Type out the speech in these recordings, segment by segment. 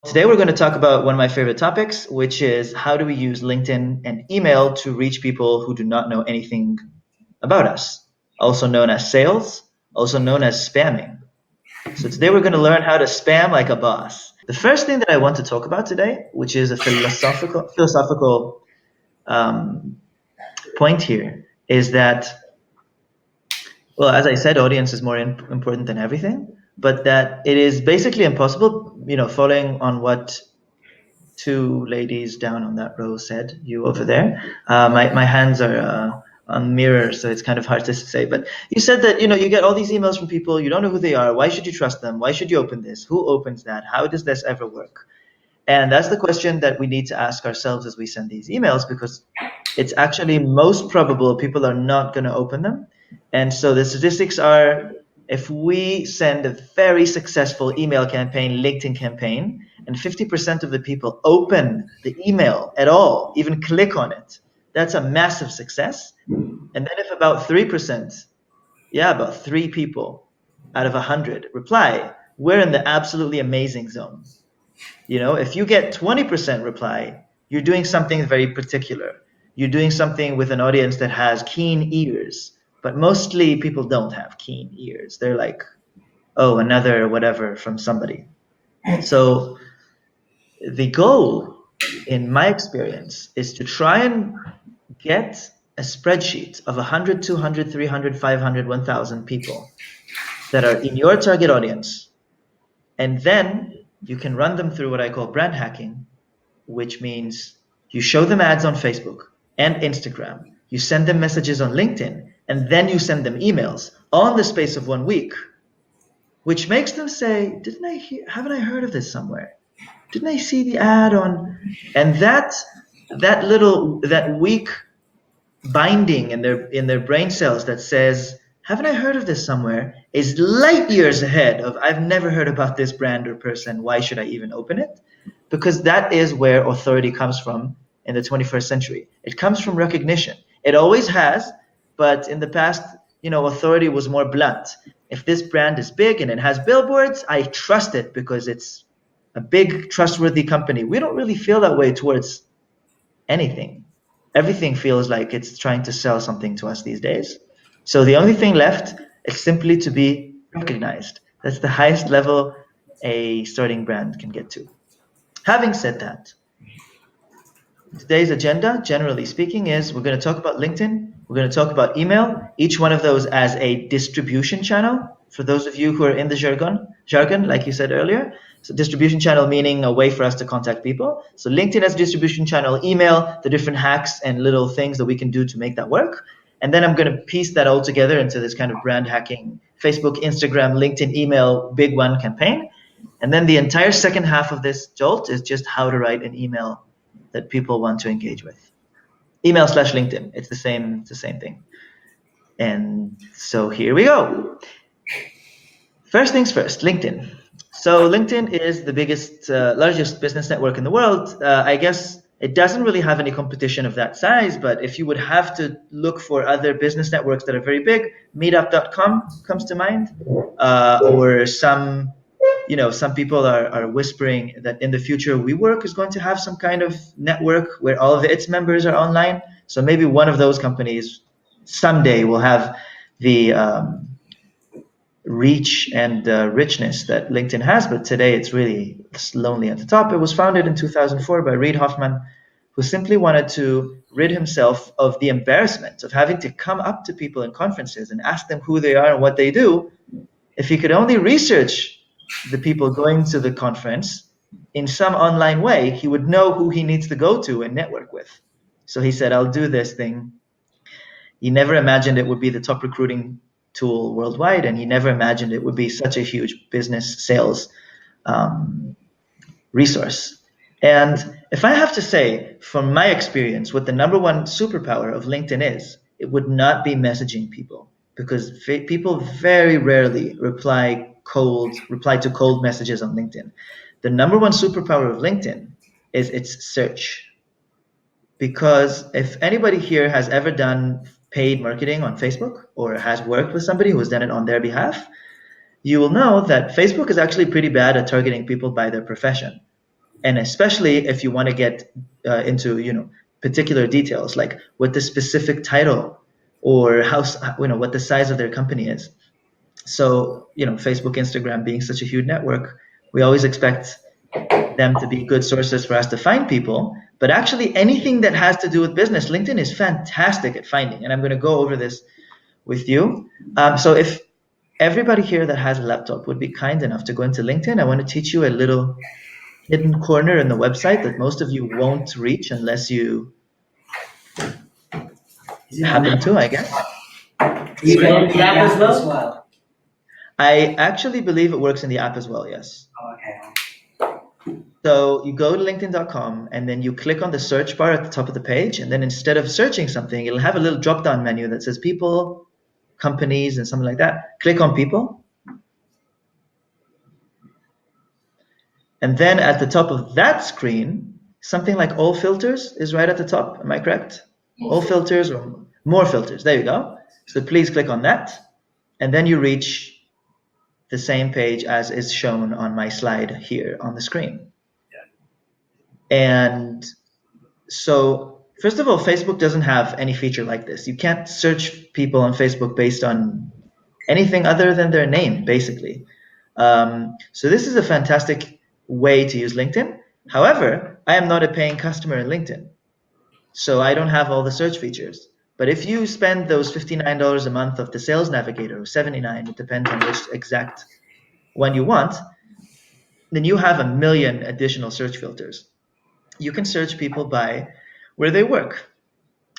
Today we're going to talk about one of my favorite topics, which is how do we use LinkedIn and email to reach people who do not know anything about us, also known as sales, also known as spamming. So today we're going to learn how to spam like a boss. The first thing that I want to talk about today, which is a philosophical point here, is that, well, as I said, audience is more important than everything, but that it is basically impossible, following on what two ladies down on that row said, you over there. My hands are on mirrors, so it's kind of hard to say. But you said that, you get all these emails from people, you don't know who they are. Why should you trust them? Why should you open this? Who opens that? How does this ever work? And that's the question that we need to ask ourselves as we send these emails, because it's actually most probable people are not going to open them. And so the statistics are, if we send a very successful email campaign, LinkedIn campaign, and 50% of the people open the email at all, even click on it, that's a massive success. And then if about 3%, about 3 people out of 100 reply, we're in the absolutely amazing zone. If you get 20% reply, you're doing something very particular. You're doing something with an audience that has keen ears, but mostly people don't have keen ears. They're like, oh, another whatever from somebody. So the goal, in my experience, is to try and get a spreadsheet of 100, 200, 300, 500, 1,000 people that are in your target audience. And then you can run them through what I call brand hacking, which means you show them ads on Facebook and Instagram. You send them messages on LinkedIn, and then you send them emails all in the space of 1 week, which makes them say, haven't I heard of this somewhere? Didn't I see the ad on? And that weak binding in their brain cells that says, haven't I heard of this somewhere, is light years ahead of, I've never heard about this brand or person, why should I even open it? Because that is where authority comes from in the 21st century. It comes from recognition. It always has, but in the past, authority was more blunt. If this brand is big and it has billboards, I trust it because it's a big, trustworthy company. We don't really feel that way towards anything. Everything feels like it's trying to sell something to us these days. So the only thing left is simply to be recognized. That's the highest level a starting brand can get to. Having said that, today's agenda, generally speaking, is we're going to talk about LinkedIn, we're going to talk about email, each one of those as a distribution channel. For those of you who are in the jargon, like you said earlier, so distribution channel meaning a way for us to contact people. So LinkedIn as distribution channel, email, the different hacks and little things that we can do to make that work. And then I'm going to piece that all together into this kind of brand hacking, Facebook, Instagram, LinkedIn, email, big one campaign. And then the entire second half of this jolt is just how to write an email that people want to engage with. Email / LinkedIn, it's the same thing. And so here we go. First things first, LinkedIn. So LinkedIn is the biggest, largest business network in the world. I guess it doesn't really have any competition of that size, but if you would have to look for other business networks that are very big, meetup.com comes to mind, or some people are whispering that in the future WeWork is going to have some kind of network where all of its members are online. So maybe one of those companies someday will have the reach and richness that LinkedIn has, but today it's really lonely at the top. It was founded in 2004 by Reid Hoffman, who simply wanted to rid himself of the embarrassment of having to come up to people in conferences and ask them who they are and what they do. If he could only research the people going to the conference in some online way, he would know who he needs to go to and network with. So he said, I'll do this thing. He never imagined it would be the top recruiting tool worldwide, and he never imagined it would be such a huge business sales resource. And if I have to say, from my experience, what the number one superpower of LinkedIn is, it would not be messaging people, because people very rarely reply to cold messages on LinkedIn. The number one superpower of LinkedIn is its search. Because if anybody here has ever done paid marketing on Facebook or has worked with somebody who has done it on their behalf, you will know that Facebook is actually pretty bad at targeting people by their profession. And especially if you want to get into particular details, like what the specific title or what the size of their company is. So Facebook, Instagram being such a huge network, we always expect them to be good sources for us to find people. But actually, anything that has to do with business, LinkedIn is fantastic at finding. And I'm going to go over this with you. So if everybody here that has a laptop would be kind enough to go into LinkedIn, I want to teach you a little hidden corner in the website that most of you won't reach unless you happen to, I guess. Is it in the app as well? I actually believe it works in the app as well, yes. Oh, okay. So you go to linkedin.com and then you click on the search bar at the top of the page, and then instead of searching something, it'll have a little drop-down menu that says people, companies, and something like that. Click on people. And then at the top of that screen, something like all filters is right at the top. Am I correct? All filters or more filters. There you go. So please click on that. And then you reach the same page as is shown on my slide here on the screen. And so, first of all, Facebook doesn't have any feature like this. You can't search people on Facebook based on anything other than their name, basically. So this is a fantastic way to use LinkedIn. However, I am not a paying customer in LinkedIn, so I don't have all the search features. But if you spend those $59 a month of the Sales Navigator, or $79, it depends on which exact one you want, then you have a million additional search filters. You can search people by where they work,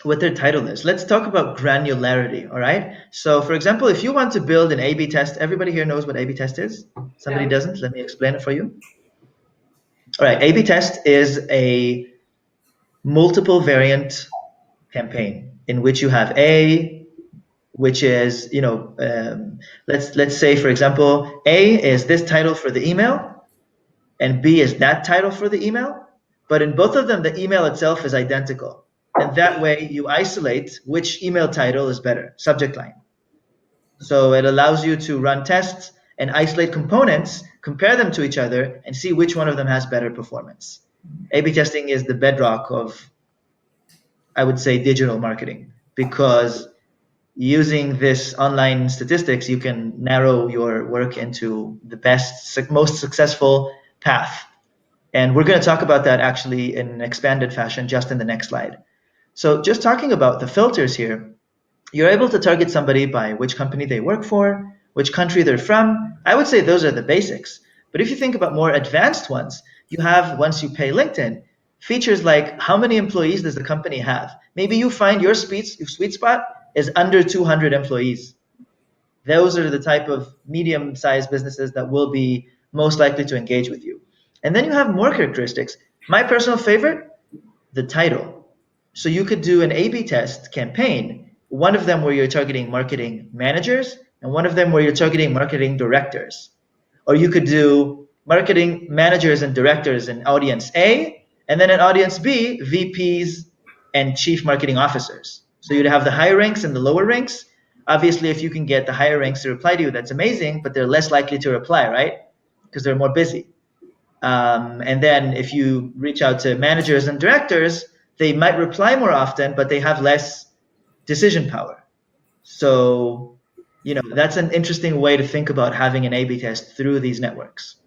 what their title is. Let's talk about granularity, all right? So for example, if you want to build an A-B test, everybody here knows what A-B test is? Somebody doesn't? Let me explain it for you. All right, A-B test is a multiple variant campaign in which you have A, which is, let's say, for example, A is this title for the email, and B is that title for the email. But in both of them, the email itself is identical. And that way you isolate which email title is better, subject line. So it allows you to run tests and isolate components, compare them to each other, and see which one of them has better performance. A/B testing is the bedrock of, I would say, digital marketing, because using this online statistics, you can narrow your work into the best, most successful path. And we're going to talk about that actually in an expanded fashion just in the next slide. So just talking about the filters here, you're able to target somebody by which company they work for, which country they're from. I would say those are the basics. But if you think about more advanced ones, you have, once you pay LinkedIn, features like how many employees does the company have? Maybe you find your sweet spot is under 200 employees. Those are the type of medium-sized businesses that will be most likely to engage with you. And then you have more characteristics. My personal favorite, the title. So you could do an A/B test campaign, one of them where you're targeting marketing managers and one of them where you're targeting marketing directors. Or you could do marketing managers and directors in audience A, and then in audience B, VPs and chief marketing officers. So you'd have the higher ranks and the lower ranks. Obviously, if you can get the higher ranks to reply to you, that's amazing, but they're less likely to reply, right? Because they're more busy. And then if you reach out to managers and directors, they might reply more often, but they have less decision power. So, that's an interesting way to think about having an A/B test through these networks.